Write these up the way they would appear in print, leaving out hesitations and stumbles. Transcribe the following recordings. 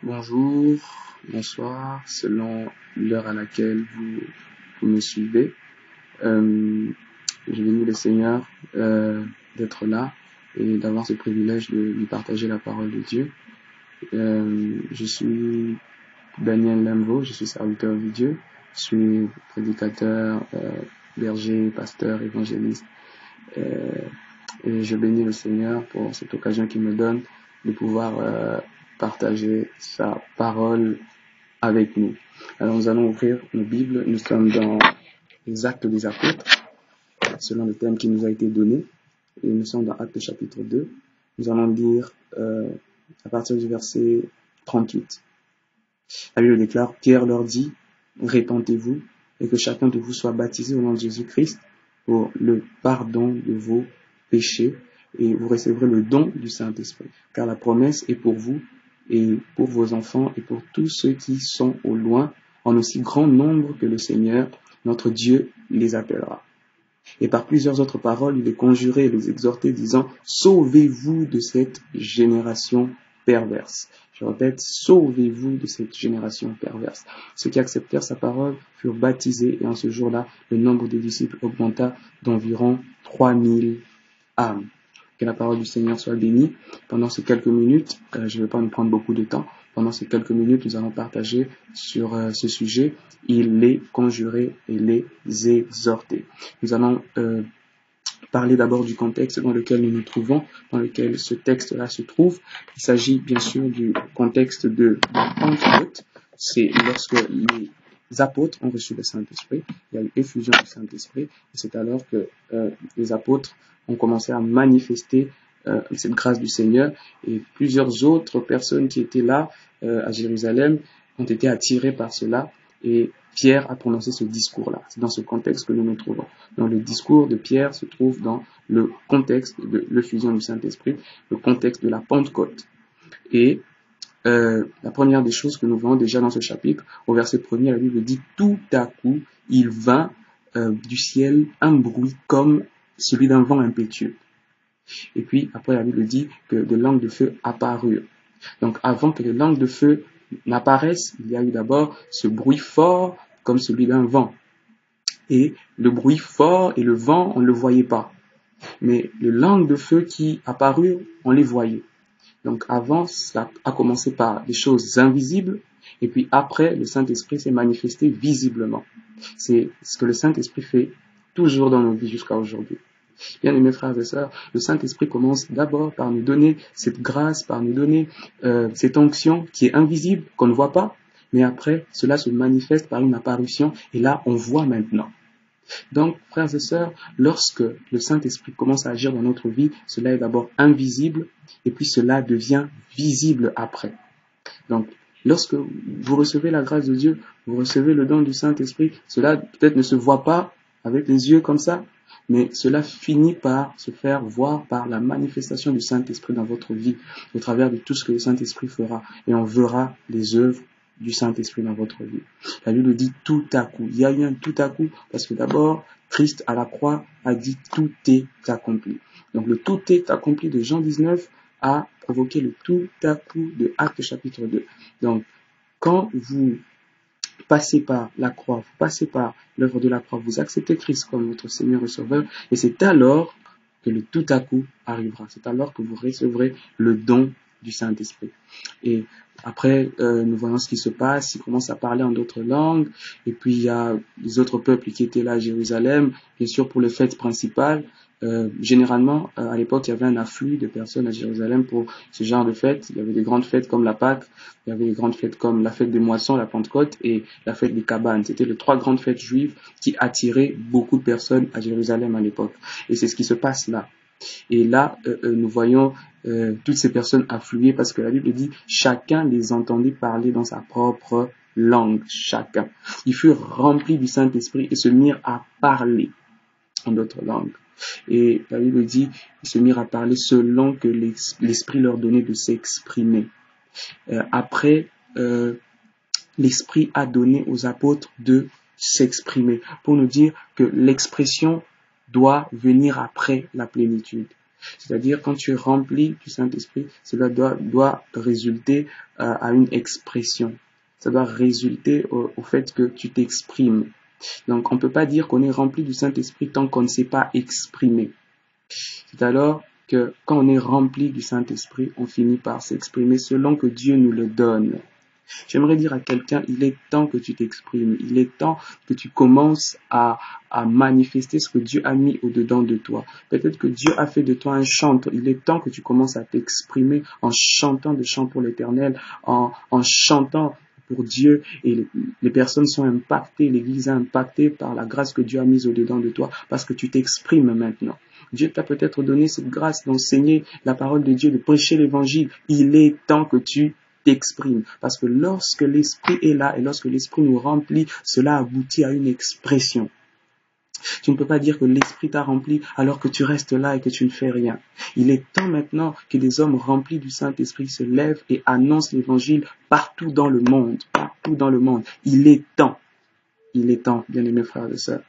Bonjour, bonsoir, selon l'heure à laquelle vous me suivez. Je bénis le Seigneur d'être là et d'avoir ce privilège de lui partager la parole de Dieu. Je suis Daniel Lemvo, je suis serviteur de Dieu, je suis prédicateur, berger, pasteur, évangéliste. Et je bénis le Seigneur pour cette occasion qu'il me donne de pouvoir partager sa parole avec nous. Alors nous allons ouvrir nos Bibles, nous sommes dans les Actes des Apôtres, selon le thème qui nous a été donné, et nous sommes dans Actes chapitre 2. Nous allons lire à partir du verset 38. La Bible déclare, Pierre leur dit, répentez-vous et que chacun de vous soit baptisé au nom de Jésus-Christ pour le pardon de vos péchés et vous recevrez le don du Saint-Esprit. Car la promesse est pour vous et pour vos enfants et pour tous ceux qui sont au loin, en aussi grand nombre que le Seigneur, notre Dieu, les appellera. Et par plusieurs autres paroles, il les conjurait et les exhortait, disant, sauvez-vous de cette génération perverse. Je répète, sauvez-vous de cette génération perverse. Ceux qui acceptèrent sa parole furent baptisés et en ce jour-là, le nombre des disciples augmenta d'environ 3000 âmes. Que la parole du Seigneur soit bénie. Pendant ces quelques minutes, je ne vais pas nous prendre beaucoup de temps. Pendant ces quelques minutes, nous allons partager sur ce sujet. Il les conjurait et les exhortait. Nous allons parler d'abord du contexte dans lequel nous nous trouvons, dans lequel ce texte-là se trouve. Il s'agit bien sûr du contexte de la Pentecôte. C'est lorsque les apôtres ont reçu le Saint-Esprit. Il y a eu effusion du Saint-Esprit. Et c'est alors que les apôtres ont commencé à manifester cette grâce du Seigneur. Et plusieurs autres personnes qui étaient là à Jérusalem ont été attirées par cela. Et Pierre a prononcé ce discours-là. C'est dans ce contexte que nous nous trouvons. Donc le discours de Pierre se trouve dans le contexte de l'effusion du Saint-Esprit, le contexte de la Pentecôte. Et la première des choses que nous voyons déjà dans ce chapitre, au verset 1er, la Bible dit « Tout à coup, il vint du ciel un bruit comme celui d'un vent impétueux. » Et puis après, la Bible dit que des langues de feu apparurent. Donc avant que les langues de feu n'apparaissent, il y a eu d'abord ce bruit fort comme celui d'un vent. Et le bruit fort et le vent, on ne le voyait pas. Mais les langues de feu qui apparurent, on les voyait. Donc avant, ça a commencé par des choses invisibles, et puis après, le Saint-Esprit s'est manifesté visiblement. C'est ce que le Saint-Esprit fait toujours dans nos vies jusqu'à aujourd'hui. Bien aimés frères et sœurs, le Saint-Esprit commence d'abord par nous donner cette grâce, par nous donner cette onction qui est invisible, qu'on ne voit pas, mais après, cela se manifeste par une apparition, et là, on voit maintenant. Donc, frères et sœurs, lorsque le Saint-Esprit commence à agir dans notre vie, cela est d'abord invisible, et puis cela devient visible après. Donc, lorsque vous recevez la grâce de Dieu, vous recevez le don du Saint-Esprit, cela peut-être ne se voit pas avec les yeux comme ça, mais cela finit par se faire voir par la manifestation du Saint-Esprit dans votre vie, au travers de tout ce que le Saint-Esprit fera, et on verra les œuvres du Saint-Esprit dans votre vie. La Bible dit tout à coup. Il y a eu un tout à coup, parce que d'abord, Christ à la croix a dit tout est accompli. Donc le tout est accompli de Jean 19 a provoqué le tout à coup de Actes chapitre 2. Donc, quand vous passez par la croix, vous passez par l'œuvre de la croix, vous acceptez Christ comme votre Seigneur et Sauveur, et c'est alors que le tout à coup arrivera. C'est alors que vous recevrez le don du Saint-Esprit. Et après, nous voyons ce qui se passe. Il commence à parler en d'autres langues. Et puis, il y a les autres peuples qui étaient là à Jérusalem. Bien sûr, pour les fêtes principales. Généralement, à l'époque, il y avait un afflux de personnes à Jérusalem pour ce genre de fêtes. Il y avait des grandes fêtes comme la Pâque. Il y avait des grandes fêtes comme la fête des moissons, la Pentecôte et la fête des cabanes. C'était les 3 grandes fêtes juives qui attiraient beaucoup de personnes à Jérusalem à l'époque. Et c'est ce qui se passe là. Et là, nous voyons toutes ces personnes affluer parce que la Bible dit chacun les entendait parler dans sa propre langue, chacun. Ils furent remplis du Saint-Esprit et se mirent à parler en d'autres langues. Et la Bible dit ils se mirent à parler selon que l'Esprit leur donnait de s'exprimer. Après, l'Esprit a donné aux apôtres de s'exprimer pour nous dire que l'expression doit venir après la plénitude. C'est-à-dire, quand tu es rempli du Saint-Esprit, cela doit résulter à une expression. Ça doit résulter au fait que tu t'exprimes. Donc, on ne peut pas dire qu'on est rempli du Saint-Esprit tant qu'on ne sait pas exprimer. C'est alors que quand on est rempli du Saint-Esprit, on finit par s'exprimer selon que Dieu nous le donne. J'aimerais dire à quelqu'un, il est temps que tu t'exprimes, il est temps que tu commences à manifester ce que Dieu a mis au-dedans de toi. Peut-être que Dieu a fait de toi un chanteur, il est temps que tu commences à t'exprimer en chantant des chants pour l'Éternel, en chantant pour Dieu, et les personnes sont impactées, l'Église est impactée par la grâce que Dieu a mise au-dedans de toi, parce que tu t'exprimes maintenant. Dieu t'a peut-être donné cette grâce d'enseigner la parole de Dieu, de prêcher l'Évangile. Il est temps que tu t'exprimes. Parce que lorsque l'Esprit est là et lorsque l'Esprit nous remplit, cela aboutit à une expression. Tu ne peux pas dire que l'Esprit t'a rempli alors que tu restes là et que tu ne fais rien. Il est temps maintenant que des hommes remplis du Saint-Esprit se lèvent et annoncent l'Évangile partout dans le monde. Partout dans le monde. Il est temps, bien-aimés frères et sœurs.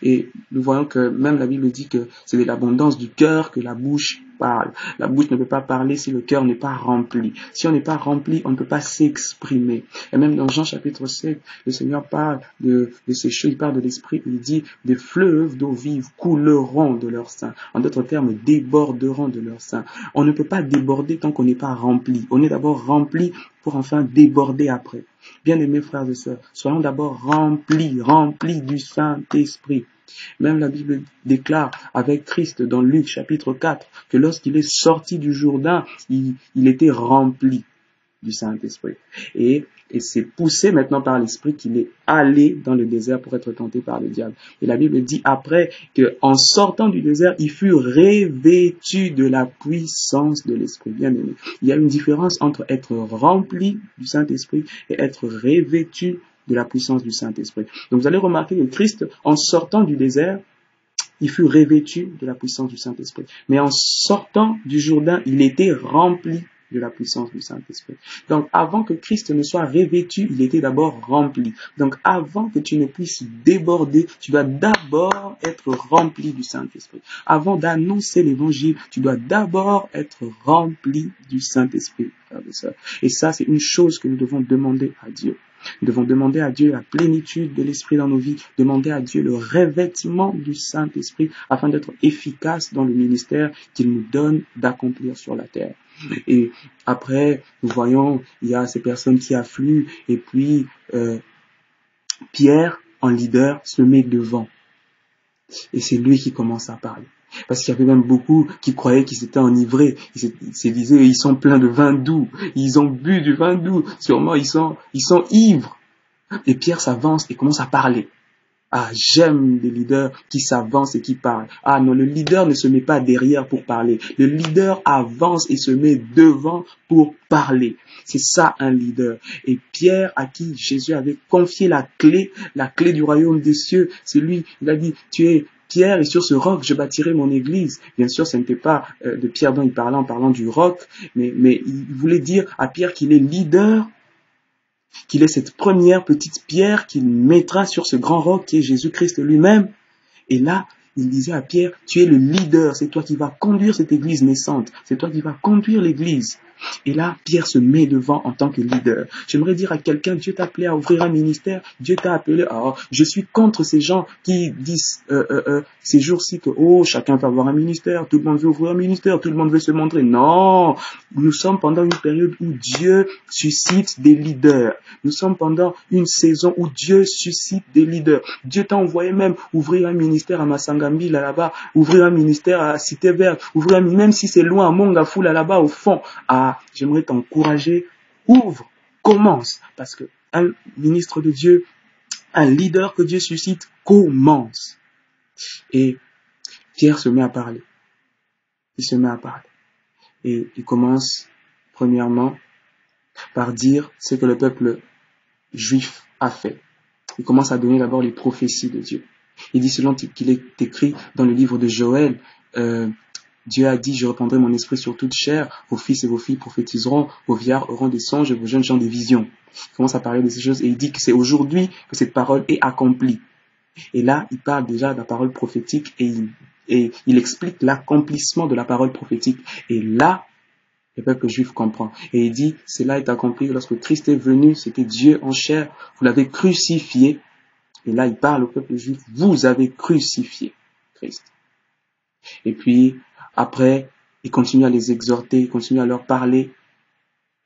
Et nous voyons que même la Bible dit que c'est de l'abondance du cœur que la bouche parle. La bouche ne peut pas parler si le cœur n'est pas rempli. Si on n'est pas rempli, on ne peut pas s'exprimer. Et même dans Jean chapitre 7, le Seigneur parle de ces choses, il parle de l'Esprit, il dit des fleuves d'eau vive couleront de leur sein. En d'autres termes, déborderont de leur sein. On ne peut pas déborder tant qu'on n'est pas rempli. On est d'abord rempli pour enfin déborder après. Bien-aimés frères et sœurs, soyons d'abord remplis du Saint-Esprit. Même la Bible déclare avec Christ dans Luc chapitre 4 que lorsqu'il est sorti du Jourdain, il était rempli du Saint-Esprit. Et c'est poussé maintenant par l'Esprit qu'il est allé dans le désert pour être tenté par le diable. Et la Bible dit après qu'en sortant du désert, il fut revêtu de la puissance de l'Esprit. Bien aimé. Il y a une différence entre être rempli du Saint-Esprit et être revêtu de la puissance du Saint-Esprit. Donc vous allez remarquer que Christ, en sortant du désert, il fut revêtu de la puissance du Saint-Esprit. Mais en sortant du Jourdain, il était rempli de la puissance du Saint-Esprit. Donc, avant que Christ ne soit revêtu, il était d'abord rempli. Donc, avant que tu ne puisses déborder, tu dois d'abord être rempli du Saint-Esprit. Avant d'annoncer l'Évangile, tu dois d'abord être rempli du Saint-Esprit, frères et sœurs. Et ça, c'est une chose que nous devons demander à Dieu. Nous devons demander à Dieu la plénitude de l'Esprit dans nos vies, demander à Dieu le revêtement du Saint-Esprit afin d'être efficace dans le ministère qu'il nous donne d'accomplir sur la terre. Et après, nous voyons, il y a ces personnes qui affluent et puis Pierre, en leader, se met devant. Et c'est lui qui commence à parler. Parce qu'il y avait même beaucoup qui croyaient qu'ils étaient enivrés. Ils se disaient, ils sont pleins de vin doux. Ils ont bu du vin doux. Sûrement, ils sont ivres. Et Pierre s'avance et commence à parler. Ah, j'aime des leaders qui s'avancent et qui parlent. Ah non, le leader ne se met pas derrière pour parler. Le leader avance et se met devant pour parler. C'est ça un leader. Et Pierre, à qui Jésus avait confié la clé du royaume des cieux, c'est lui, il a dit, tu es Pierre et sur ce roc je bâtirai mon église. Bien sûr, ce n'était pas de Pierre dont il parlait en parlant du roc, mais il voulait dire à Pierre qu'il est leader, qu'il est cette première petite pierre qu'il mettra sur ce grand roc qui est Jésus-Christ lui-même. Et là, il disait à Pierre, tu es le leader, c'est toi qui vas conduire cette église naissante, c'est toi qui vas conduire l'église. Et là, Pierre se met devant en tant que leader. J'aimerais dire à quelqu'un, Dieu t'a appelé à ouvrir un ministère, Dieu t'a appelé à... Je suis contre ces gens qui disent ces jours-ci que chacun va avoir un ministère, tout le monde veut ouvrir un ministère, tout le monde veut se montrer. Non, nous sommes pendant une période où Dieu suscite des leaders. Nous sommes pendant une saison où Dieu suscite des leaders. Dieu t'a envoyé même ouvrir un ministère à Masangambi, là-bas, ouvrir un ministère à Cité Verte, même si c'est loin, à Mongafou, là-bas, au fond. J'aimerais t'encourager, ouvre, commence, parce que un ministre de Dieu, un leader que Dieu suscite, commence. Et Pierre se met à parler. Il se met à parler. Et il commence, premièrement, par dire ce que le peuple juif a fait. Il commence à donner d'abord les prophéties de Dieu. Il dit selon qu'il est écrit dans le livre de Joël, Dieu a dit, je répandrai mon esprit sur toute chair, vos fils et vos filles prophétiseront, vos vieillards auront des songes et vos jeunes gens des visions. Il commence à parler de ces choses et il dit que c'est aujourd'hui que cette parole est accomplie. Et là, il parle déjà de la parole prophétique et et il explique l'accomplissement de la parole prophétique. Et là, le peuple juif comprend. Et il dit, cela est accompli lorsque Christ est venu, c'était Dieu en chair, vous l'avez crucifié. Et là, il parle au peuple juif, vous avez crucifié Christ. Et puis, après, il continue à les exhorter, il continue à leur parler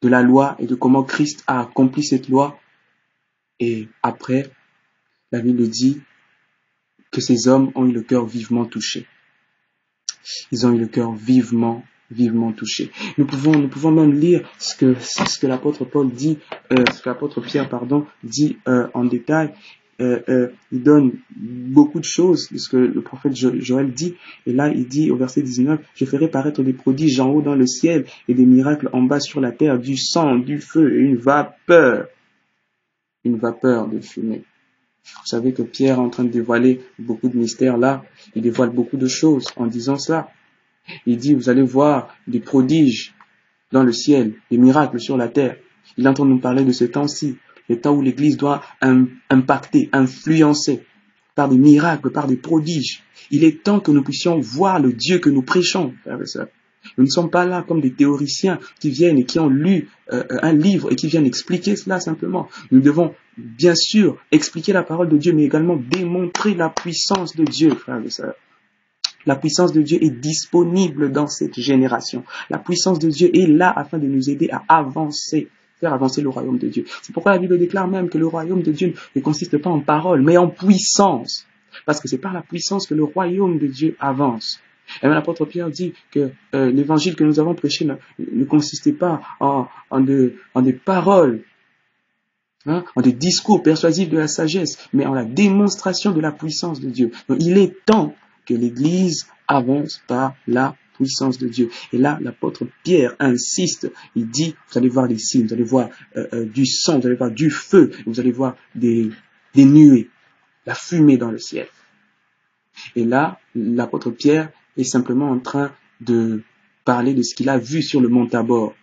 de la loi et de comment Christ a accompli cette loi. Et après, la Bible dit que ces hommes ont eu le cœur vivement touché. Ils ont eu le cœur vivement touché. Nous pouvons même lire ce que l'apôtre Paul dit, ce que l'apôtre Pierre, dit en détail. Il donne beaucoup de choses, ce que le prophète Joël dit. Et là, il dit au verset 19, « Je ferai paraître des prodiges en haut dans le ciel et des miracles en bas sur la terre, du sang, du feu et une vapeur de fumée. » Vous savez que Pierre est en train de dévoiler beaucoup de mystères là. Il dévoile beaucoup de choses en disant cela. Il dit, vous allez voir des prodiges dans le ciel, des miracles sur la terre. Il est en train de nous parler de ce temps-ci, le temps où l'Église doit impacter, influencer par des miracles, par des prodiges. Il est temps que nous puissions voir le Dieu que nous prêchons, frères et sœurs. Nous ne sommes pas là comme des théoriciens qui viennent et qui ont lu un livre et qui viennent expliquer cela simplement. Nous devons bien sûr expliquer la parole de Dieu, mais également démontrer la puissance de Dieu, frères et sœurs. La puissance de Dieu est disponible dans cette génération. La puissance de Dieu est là afin de nous aider à avancer, faire avancer le royaume de Dieu. C'est pourquoi la Bible déclare même que le royaume de Dieu ne consiste pas en paroles, mais en puissance. Parce que c'est par la puissance que le royaume de Dieu avance. Et même l'apôtre Pierre dit que l'évangile que nous avons prêché ne consistait pas en des paroles, en des discours persuasifs de la sagesse, mais en la démonstration de la puissance de Dieu. Donc il est temps que l'Église avance par la puissance de Dieu. Et là, l'apôtre Pierre insiste, il dit, vous allez voir des signes, vous allez voir du sang, vous allez voir du feu, vous allez voir des nuées, la fumée dans le ciel. Et là, l'apôtre Pierre est simplement en train de parler de ce qu'il a vu sur le mont Tabor,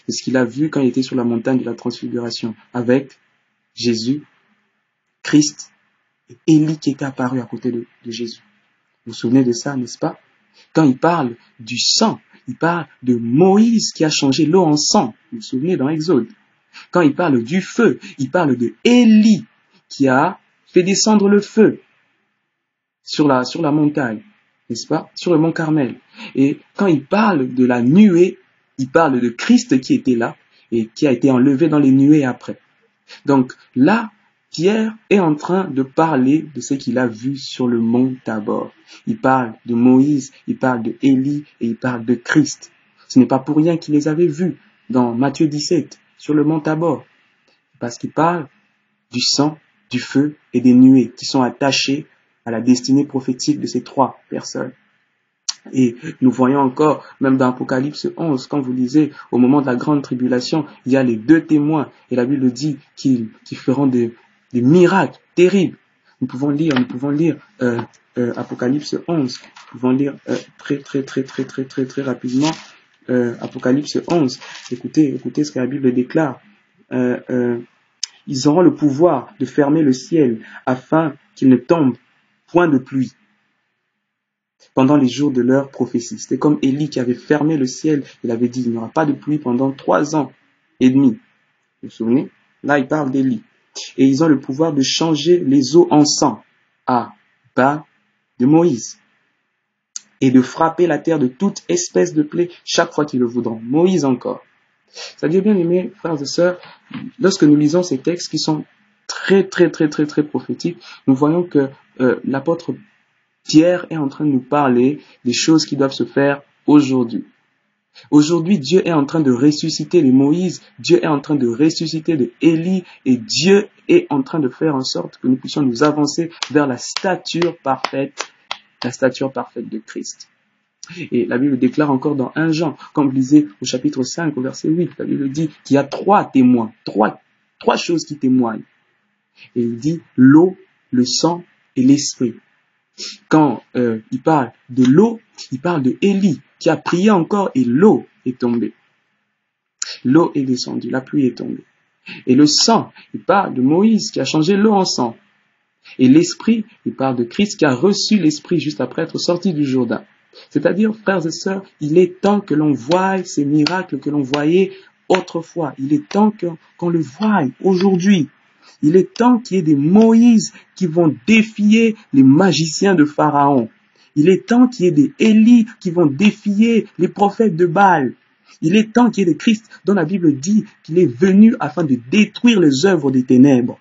de ce qu'il a vu quand il était sur la montagne de la transfiguration, avec Jésus, Christ et Élie qui était apparu à côté de Jésus. Vous vous souvenez de ça, n'est-ce pas? Quand il parle du sang, il parle de Moïse qui a changé l'eau en sang. Vous vous souvenez dans Exode. Quand il parle du feu, il parle de Élie qui a fait descendre le feu sur la montagne, n'est-ce pas? Sur le mont Carmel. Et quand il parle de la nuée, il parle de Christ qui était là et qui a été enlevé dans les nuées après. Donc là, Pierre est en train de parler de ce qu'il a vu sur le mont Tabor. Il parle de Moïse, il parle de Élie et il parle de Christ. Ce n'est pas pour rien qu'il les avait vus dans Matthieu 17, sur le mont Tabor. Parce qu'il parle du sang, du feu et des nuées qui sont attachés à la destinée prophétique de ces trois personnes. Et nous voyons encore, même dans Apocalypse 11, quand vous lisez, au moment de la grande tribulation, il y a les deux témoins, et la Bible dit qu'ils feront des miracles terribles. Nous pouvons lire Apocalypse 11, nous pouvons lire très rapidement Apocalypse 11. Écoutez ce que la Bible déclare. Ils auront le pouvoir de fermer le ciel afin qu'il ne tombe point de pluie pendant les jours de leur prophétie. C'était comme Élie qui avait fermé le ciel. Il avait dit, il n'y aura pas de pluie pendant 3 ans et demi. Vous vous souvenez? Là, il parle d'Élie. Et ils ont le pouvoir de changer les eaux en sang à bas de Moïse et de frapper la terre de toute espèce de plaie chaque fois qu'ils le voudront. Moïse encore. C'est-à-dire, bien aimés, frères et sœurs, lorsque nous lisons ces textes qui sont très prophétiques, nous voyons que l'apôtre Pierre est en train de nous parler des choses qui doivent se faire aujourd'hui. Aujourd'hui, Dieu est en train de ressusciter les Moïse, Dieu est en train de ressusciter les Élie, et Dieu est en train de faire en sorte que nous puissions nous avancer vers la stature parfaite de Christ. Et la Bible déclare encore dans 1 Jean, comme vous lisez au chapitre 5, au verset 8, la Bible dit qu'il y a 3 témoins, trois choses qui témoignent. Et il dit l'eau, le sang et l'esprit. Quand il parle de l'eau, il parle de Élie qui a prié encore et l'eau est tombée. L'eau est descendue, la pluie est tombée. Et le sang, il parle de Moïse qui a changé l'eau en sang. Et l'Esprit, il parle de Christ qui a reçu l'Esprit juste après être sorti du Jourdain. C'est-à-dire, frères et sœurs, il est temps que l'on voie ces miracles que l'on voyait autrefois. Il est temps qu'on le voie aujourd'hui. Il est temps qu'il y ait des Moïse qui vont défier les magiciens de Pharaon. Il est temps qu'il y ait des Élie qui vont défier les prophètes de Baal. Il est temps qu'il y ait des Christ dont la Bible dit qu'il est venu afin de détruire les œuvres des ténèbres.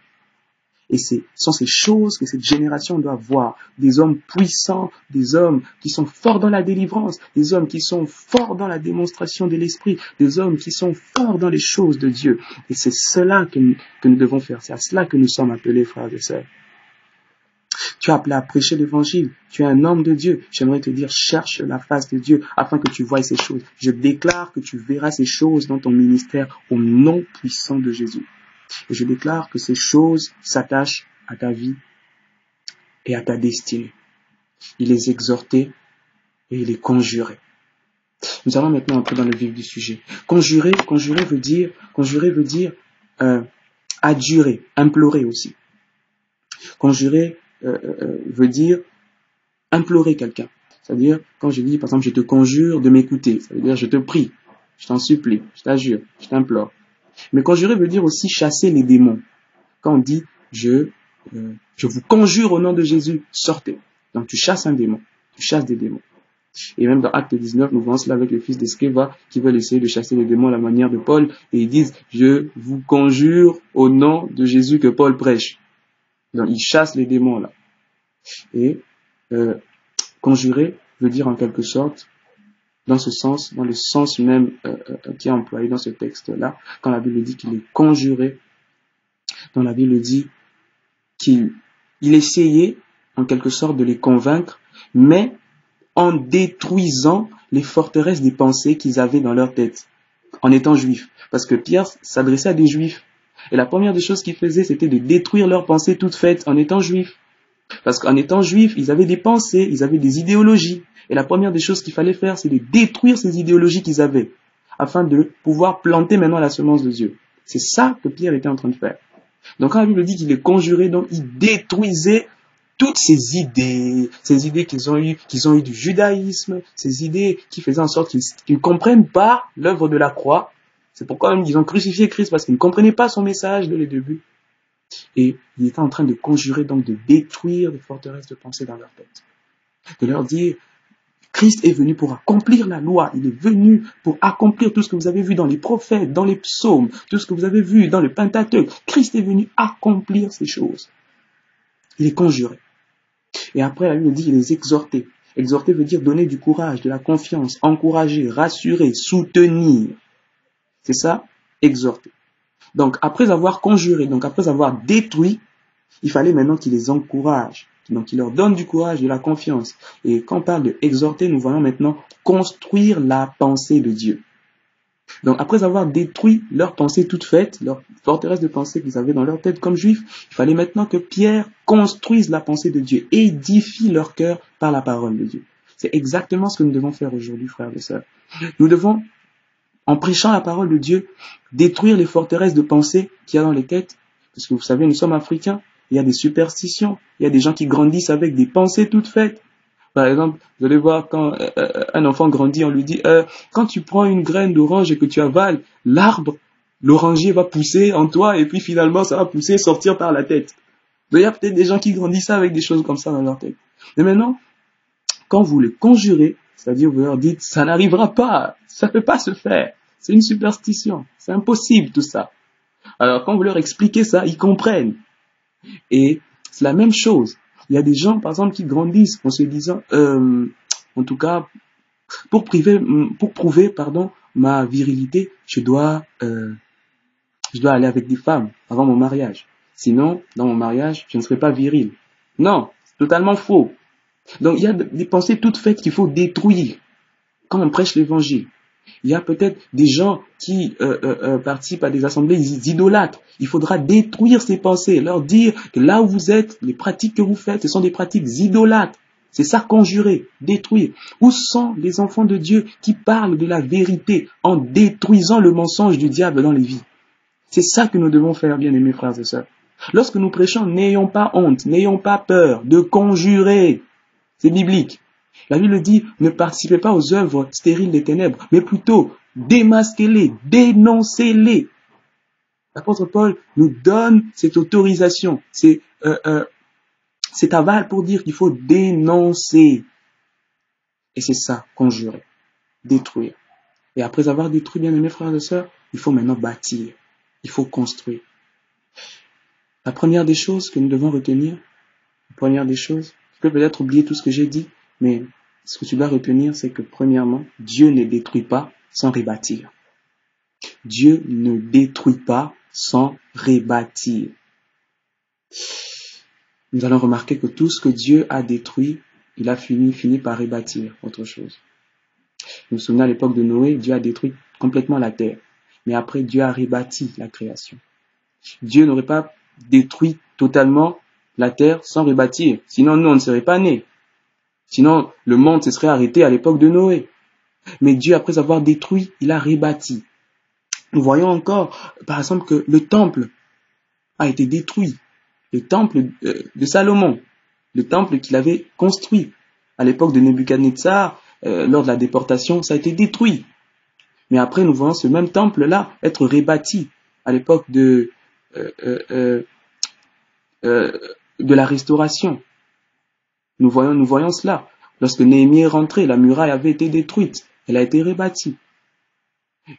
Et ce sont ces choses que cette génération doit voir. Des hommes puissants, des hommes qui sont forts dans la délivrance, des hommes qui sont forts dans la démonstration de l'esprit, des hommes qui sont forts dans les choses de Dieu. Et c'est cela que nous devons faire. C'est à cela que nous sommes appelés, frères et sœurs. Tu es appelé à prêcher l'évangile. Tu es un homme de Dieu. J'aimerais te dire, cherche la face de Dieu afin que tu voies ces choses. Je déclare que tu verras ces choses dans ton ministère au nom puissant de Jésus. Et je déclare que ces choses s'attachent à ta vie et à ta destinée. Il les exhortait et il les conjurait. Nous allons maintenant entrer dans le vif du sujet. Conjurer veut dire adjurer, implorer aussi. Conjurer veut dire implorer quelqu'un. C'est-à-dire, quand je dis, par exemple, je te conjure de m'écouter, ça veut dire je te prie, je t'en supplie, je t'adjure, je t'implore. Mais conjurer veut dire aussi chasser les démons. Quand on dit je vous conjure au nom de Jésus, sortez. Donc tu chasses un démon, tu chasses des démons. Et même dans Acte 19, nous voyons cela avec le fils d'Esceva qui veulent essayer de chasser les démons à la manière de Paul. Et ils disent, je vous conjure au nom de Jésus que Paul prêche. Donc ils chassent les démons là. Et conjurer veut dire en quelque sorte, dans ce sens, dans le sens même qui est employé dans ce texte-là, quand la Bible dit qu'il est conjuré, dans la Bible dit qu'il essayait en quelque sorte de les convaincre, mais en détruisant les forteresses des pensées qu'ils avaient dans leur tête, en étant juifs. Parce que Pierre s'adressait à des juifs. Et la première des choses qu'il faisait, c'était de détruire leurs pensées toutes faites en étant juifs. Parce qu'en étant juifs, ils avaient des pensées, ils avaient des idéologies. Et la première des choses qu'il fallait faire, c'est de détruire ces idéologies qu'ils avaient, afin de pouvoir planter maintenant la semence de Dieu. C'est ça que Pierre était en train de faire. Donc quand la Bible dit qu'il est conjuré, donc il détruisait toutes ces idées qu'ils ont eues du judaïsme, ces idées qui faisaient en sorte qu'ils ne comprennent pas l'œuvre de la croix. C'est pourquoi même ils ont crucifié Christ, parce qu'ils ne comprenaient pas son message dès le début. Et il était en train de conjurer, donc de détruire les forteresses de pensée dans leur tête. De leur dire, Christ est venu pour accomplir la loi. Il est venu pour accomplir tout ce que vous avez vu dans les prophètes, dans les psaumes, tout ce que vous avez vu dans le Pentateuque. Christ est venu accomplir ces choses. Il est conjuré. Et après, la Bible dit qu'il les exhortait. Exhorter veut dire donner du courage, de la confiance, encourager, rassurer, soutenir. C'est ça, exhorter. Donc, après avoir conjuré, donc après avoir détruit, il fallait maintenant qu'il les encourage. Donc, il leur donne du courage, de la confiance. Et quand on parle de exhorter, nous voyons maintenant construire la pensée de Dieu. Donc, après avoir détruit leurs pensées toutes faites, leur forteresse de pensée qu'ils avaient dans leur tête comme juifs, il fallait maintenant que Pierre construise la pensée de Dieu, édifie leur cœur par la parole de Dieu. C'est exactement ce que nous devons faire aujourd'hui, frères et sœurs. Nous devons, en prêchant la parole de Dieu, détruire les forteresses de pensée qu'il y a dans les têtes. Parce que vous savez, nous sommes africains. Il y a des superstitions, il y a des gens qui grandissent avec des pensées toutes faites. Par exemple, vous allez voir quand un enfant grandit, on lui dit quand tu prends une graine d'orange et que tu avales, l'arbre, l'oranger va pousser en toi et puis finalement ça va pousser et sortir par la tête. Donc, il y a peut-être des gens qui grandissent avec des choses comme ça dans leur tête. Mais maintenant, quand vous les conjurez, c'est-à-dire vous leur dites ça n'arrivera pas, ça ne peut pas se faire, c'est une superstition, c'est impossible tout ça. Alors quand vous leur expliquez ça, ils comprennent. Et c'est la même chose. Il y a des gens, par exemple, qui grandissent en se disant, en tout cas, pour prouver, ma virilité, je dois aller avec des femmes avant mon mariage. Sinon, dans mon mariage, je ne serai pas viril. Non, c'est totalement faux. Donc, il y a des pensées toutes faites qu'il faut détruire quand on prêche l'évangile. Il y a peut-être des gens qui participent à des assemblées idolâtres. Il faudra détruire ces pensées, leur dire que là où vous êtes, les pratiques que vous faites, ce sont des pratiques idolâtres. C'est ça, conjurer, détruire. Où sont les enfants de Dieu qui parlent de la vérité en détruisant le mensonge du diable dans les vies? C'est ça que nous devons faire, bien-aimés frères et sœurs. Lorsque nous prêchons, n'ayons pas honte, n'ayons pas peur de conjurer. C'est biblique. La Bible dit, ne participez pas aux œuvres stériles des ténèbres, mais plutôt démasquez-les, dénoncez-les. L'apôtre Paul nous donne cette autorisation, cet aval pour dire qu'il faut dénoncer. Et c'est ça, conjurer, détruire. Et après avoir détruit, bien aimés frères et sœurs, il faut maintenant bâtir, il faut construire. La première des choses que nous devons retenir, la première des choses, je peux peut-être oublier tout ce que j'ai dit, mais ce que tu dois retenir, c'est que premièrement, Dieu ne détruit pas sans rebâtir. Dieu ne détruit pas sans rebâtir. Nous allons remarquer que tout ce que Dieu a détruit, il a fini par rebâtir autre chose. Vous vous souvenez, à l'époque de Noé, Dieu a détruit complètement la terre. Mais après, Dieu a rebâti la création. Dieu n'aurait pas détruit totalement la terre sans rebâtir. Sinon, nous, on ne serait pas nés. Sinon, le monde se serait arrêté à l'époque de Noé. Mais Dieu, après avoir détruit, il a rebâti. Nous voyons encore, par exemple, que le temple a été détruit. Le temple de Salomon, le temple qu'il avait construit à l'époque de Nebuchadnezzar, lors de la déportation, ça a été détruit. Mais après, nous voyons ce même temple-là être rebâti à l'époque de la restauration. Nous voyons cela. Lorsque Néhémie est rentré, la muraille avait été détruite. Elle a été rebâtie.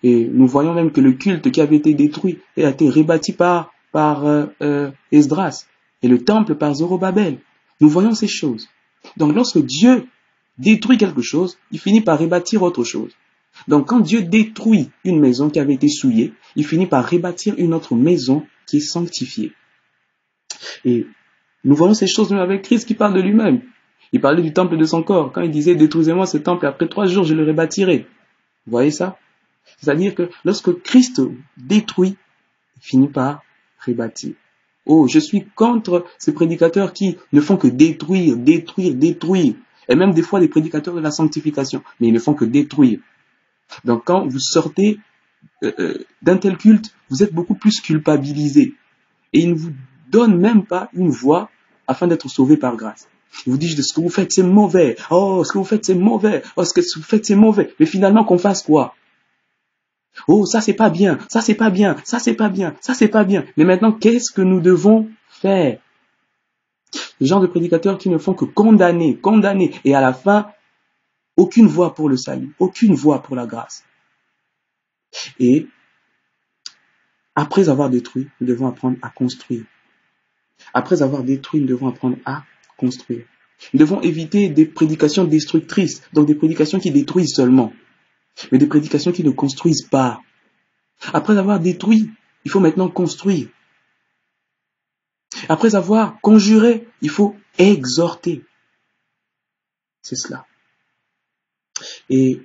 Et nous voyons même que le culte qui avait été détruit a été rebâti par Esdras et le temple par Zorobabel. Nous voyons ces choses. Donc lorsque Dieu détruit quelque chose, il finit par rebâtir autre chose. Donc quand Dieu détruit une maison qui avait été souillée, il finit par rebâtir une autre maison qui est sanctifiée. Et nous voyons ces choses même avec Christ qui parle de lui-même. Il parlait du temple de son corps. Quand il disait « Détruisez-moi ce temple et après 3 jours je le rebâtirai ». Vous voyez ça? C'est-à-dire que lorsque Christ détruit, il finit par rebâtir. Oh, je suis contre ces prédicateurs qui ne font que détruire, détruire, détruire. Et même des fois des prédicateurs de la sanctification. Mais ils ne font que détruire. Donc quand vous sortez d'un tel culte, vous êtes beaucoup plus culpabilisé. Et ils ne vous donnent même pas une voie afin d'être sauvé par grâce. Ils vous disent ce que vous faites c'est mauvais. Oh, ce que vous faites c'est mauvais. Oh, ce que vous faites c'est mauvais. Mais finalement qu'on fasse quoi? Oh, ça c'est pas bien, ça c'est pas bien, ça c'est pas bien, ça c'est pas bien. Mais maintenant, qu'est-ce que nous devons faire? Les gens de prédicateurs qui ne font que condamner, condamner. Et à la fin, aucune voie pour le salut, aucune voie pour la grâce. Et après avoir détruit, nous devons apprendre à construire. Après avoir détruit, nous devons apprendre à construire. Nous devons éviter des prédications destructrices, donc des prédications qui détruisent seulement, mais des prédications qui ne construisent pas. Après avoir détruit, il faut maintenant construire. Après avoir conjuré, il faut exhorter. C'est cela. Et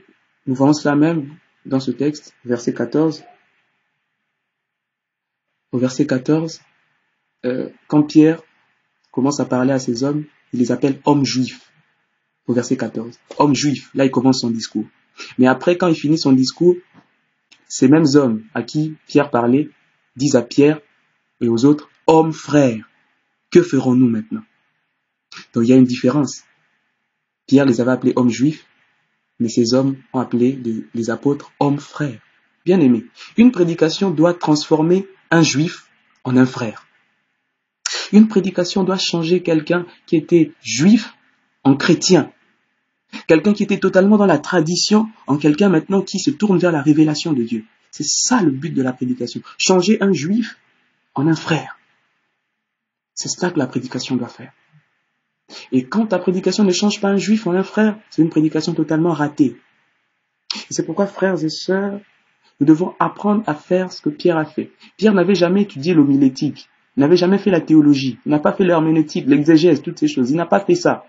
nous voyons cela même dans ce texte, verset 14. Au verset 14, quand Pierre commence à parler à ces hommes, il les appelle hommes juifs. Au verset 14, hommes juifs, là il commence son discours. Mais après, quand il finit son discours, ces mêmes hommes à qui Pierre parlait disent à Pierre et aux autres, hommes frères, que ferons-nous maintenant? Donc il y a une différence. Pierre les avait appelés hommes juifs, mais ces hommes ont appelé les apôtres hommes frères. Bien aimés, une prédication doit transformer un juif en un frère. Une prédication doit changer quelqu'un qui était juif en chrétien. Quelqu'un qui était totalement dans la tradition en quelqu'un maintenant qui se tourne vers la révélation de Dieu. C'est ça le but de la prédication. Changer un juif en un frère. C'est ça que la prédication doit faire. Et quand ta prédication ne change pas un juif en un frère, c'est une prédication totalement ratée. Et c'est pourquoi, frères et sœurs, nous devons apprendre à faire ce que Pierre a fait. Pierre n'avait jamais étudié l'homilétique. Il n'avait jamais fait la théologie. Il n'a pas fait l'herméneutique, l'exégèse, toutes ces choses. Il n'a pas fait ça.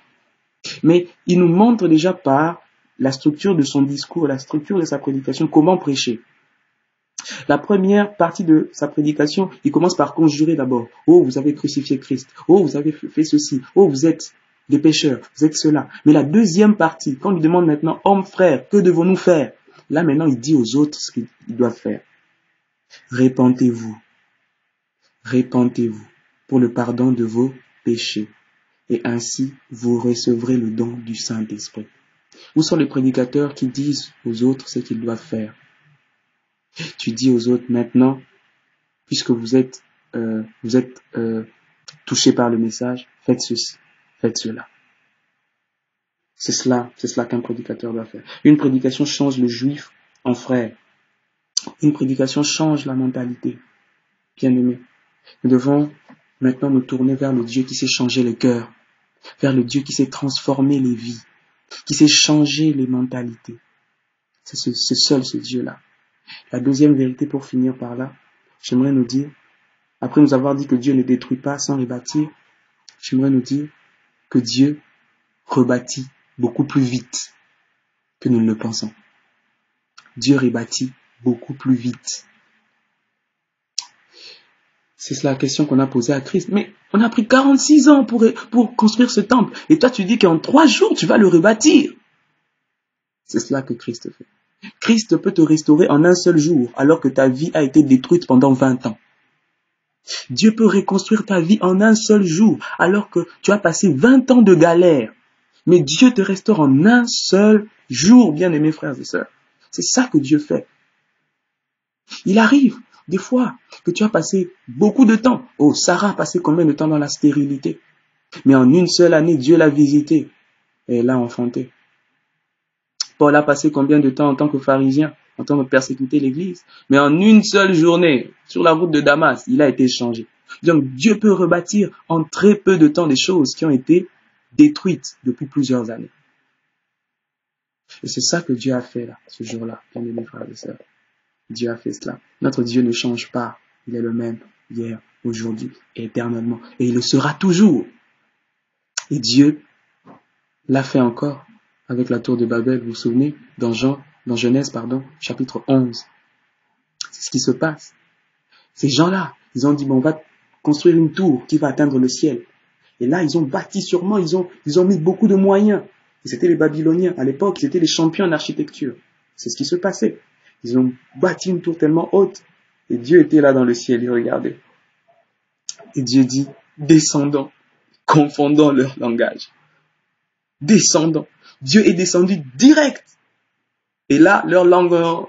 Mais il nous montre déjà par la structure de son discours, la structure de sa prédication, comment prêcher. La première partie de sa prédication, il commence par conjurer d'abord. Oh, vous avez crucifié Christ. Oh, vous avez fait ceci. Oh, vous êtes des pécheurs. Vous êtes cela. Mais la deuxième partie, quand on lui demande maintenant, hommes, frères, que devons-nous faire? Là, maintenant, il dit aux autres ce qu'ils doivent faire. Répentez-vous. Répentez-vous. pour le pardon de vos péchés. Et ainsi, vous recevrez le don du Saint-Esprit. Où sont les prédicateurs qui disent aux autres ce qu'ils doivent faire? Tu dis aux autres maintenant, puisque vous êtes touchés par le message, faites ceci, faites cela. C'est cela qu'un prédicateur doit faire. Une prédication change le juif en frère. Une prédication change la mentalité. Bien-aimés, nous devons maintenant nous tourner vers le Dieu qui sait changer les cœurs, vers le Dieu qui sait transformer les vies, qui sait changer les mentalités. C'est seul ce Dieu-là. La deuxième vérité pour finir par là, j'aimerais nous dire, après nous avoir dit que Dieu ne détruit pas sans rebâtir, j'aimerais nous dire que Dieu rebâtit beaucoup plus vite que nous ne le pensons. Dieu rebâtit beaucoup plus vite. C'est la question qu'on a posée à Christ. Mais on a pris 46 ans pour construire ce temple. Et toi, tu dis qu'en 3 jours, tu vas le rebâtir. C'est cela que Christ fait. Christ peut te restaurer en un seul jour, alors que ta vie a été détruite pendant 20 ans. Dieu peut reconstruire ta vie en un seul jour, alors que tu as passé 20 ans de galère. Mais Dieu te restaure en un seul jour, bien-aimés frères et sœurs. C'est ça que Dieu fait. Il arrive, des fois, que tu as passé beaucoup de temps. Oh, Sarah a passé combien de temps dans la stérilité? Mais en une seule année, Dieu l'a visité et l'a enfanté. Paul a passé combien de temps en tant que pharisien, en tant que persécuter l'Église? Mais en une seule journée, sur la route de Damas, il a été changé. Donc Dieu peut rebâtir en très peu de temps des choses qui ont été détruites depuis plusieurs années. Et c'est ça que Dieu a fait là, ce jour-là, bien-aimés frères et sœurs. Dieu a fait cela. Notre Dieu ne change pas. Il est le même hier, aujourd'hui et éternellement. Et il le sera toujours. Et Dieu l'a fait encore avec la tour de Babel. Vous vous souvenez, dans Genèse, chapitre 11. C'est ce qui se passe. Ces gens-là, ils ont dit, bon, on va construire une tour qui va atteindre le ciel. Et là, ils ont bâti sûrement, ils ont mis beaucoup de moyens. Et c'était les Babyloniens. À l'époque, ils étaient les champions en architecture. C'est ce qui se passait. Ils ont bâti une tour tellement haute. Et Dieu était là dans le ciel, il regardait. Et Dieu dit, descendons, confondons leur langage. Descendons. Dieu est descendu direct. Et là, leurs langues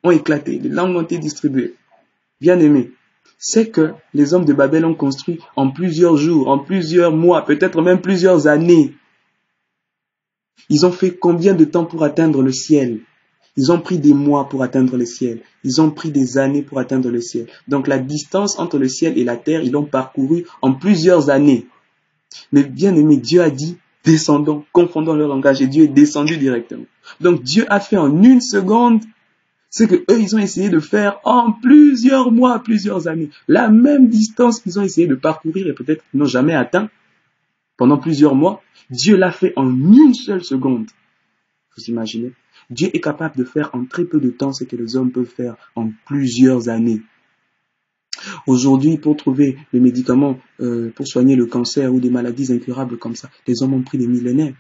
ont éclaté. Les langues ont été distribuées. Bien aimés, c'est que les hommes de Babel ont construit en plusieurs jours, en plusieurs mois, peut-être même plusieurs années. Ils ont fait combien de temps pour atteindre le ciel? Ils ont pris des mois pour atteindre le ciel. Ils ont pris des années pour atteindre le ciel. Donc la distance entre le ciel et la terre, ils l'ont parcouru en plusieurs années. Mais bien aimé, Dieu a dit, descendons, confondons leur langage. Et Dieu est descendu directement. Donc Dieu a fait en une seconde ce que eux, ils ont essayé de faire en plusieurs mois, plusieurs années. La même distance qu'ils ont essayé de parcourir et peut-être qu'ils n'ont jamais atteint pendant plusieurs mois, Dieu l'a fait en une seule seconde. Vous imaginez? Dieu est capable de faire en très peu de temps ce que les hommes peuvent faire en plusieurs années. Aujourd'hui, pour trouver le médicament pour soigner le cancer ou des maladies incurables comme ça, les hommes ont pris des millénaires.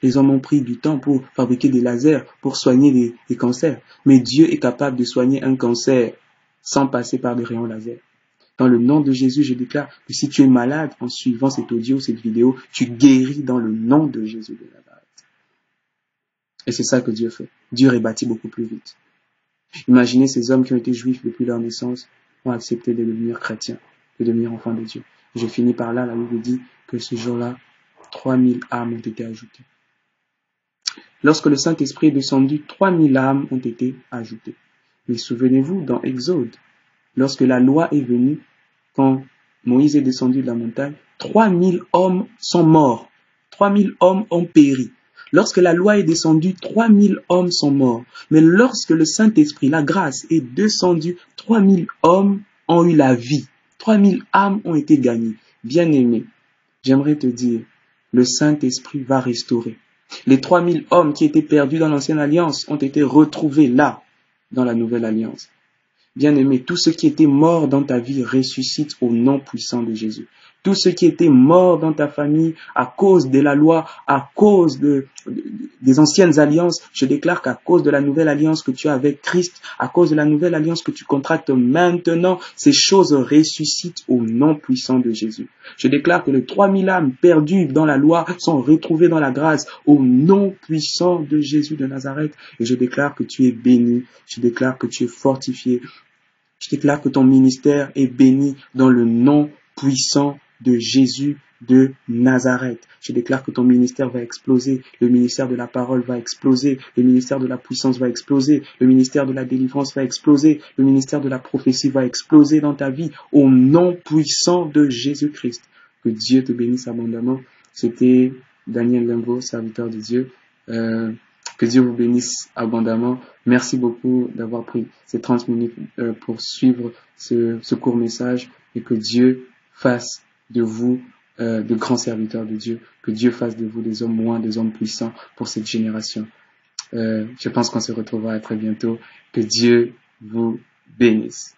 Les hommes ont pris du temps pour fabriquer des lasers, pour soigner les cancers. Mais Dieu est capable de soigner un cancer sans passer par des rayons laser. Dans le nom de Jésus, je déclare que si tu es malade en suivant cet audio, cette vidéo, tu guéris dans le nom de Jésus de Nazareth. Et c'est ça que Dieu fait. Dieu rebâtit beaucoup plus vite. Imaginez ces hommes qui ont été juifs depuis leur naissance, ont accepté de devenir chrétiens, de devenir enfants de Dieu. Et je finis par là, la Bible dit que ce jour-là, 3000 âmes ont été ajoutées. Lorsque le Saint-Esprit est descendu, 3000 âmes ont été ajoutées. Mais souvenez-vous, dans Exode, lorsque la loi est venue, quand Moïse est descendu de la montagne, 3000 hommes sont morts. 3000 hommes ont péri. Lorsque la loi est descendue, 3000 hommes sont morts. Mais lorsque le Saint-Esprit, la grâce, est descendue, 3000 hommes ont eu la vie. 3000 âmes ont été gagnées. Bien-aimé, j'aimerais te dire, le Saint-Esprit va restaurer. Les 3000 hommes qui étaient perdus dans l'ancienne alliance ont été retrouvés là, dans la nouvelle alliance. Bien-aimé, tous ceux qui étaient morts dans ta vie ressuscitent au nom puissant de Jésus. Tous ceux qui étaient morts dans ta famille à cause de la loi, à cause des anciennes alliances, je déclare qu'à cause de la nouvelle alliance que tu as avec Christ, à cause de la nouvelle alliance que tu contractes maintenant, ces choses ressuscitent au nom puissant de Jésus. Je déclare que les 3000 âmes perdues dans la loi sont retrouvées dans la grâce au nom puissant de Jésus de Nazareth. Et je déclare que tu es béni, je déclare que tu es fortifié, je déclare que ton ministère est béni dans le nom puissant de Jésus de Nazareth. Je déclare que ton ministère va exploser, le ministère de la parole va exploser, le ministère de la puissance va exploser, le ministère de la délivrance va exploser, le ministère de la prophétie va exploser dans ta vie au nom puissant de Jésus-Christ. Que Dieu te bénisse abondamment. C'était Daniel Lemvo, serviteur de Dieu. Que Dieu vous bénisse abondamment. Merci beaucoup d'avoir pris ces 30 minutes pour suivre ce court message et que Dieu fasse de vous de grands serviteurs de Dieu. Que Dieu fasse de vous des hommes moins, des hommes puissants pour cette génération. Je pense qu'on se retrouvera très bientôt. Que Dieu vous bénisse.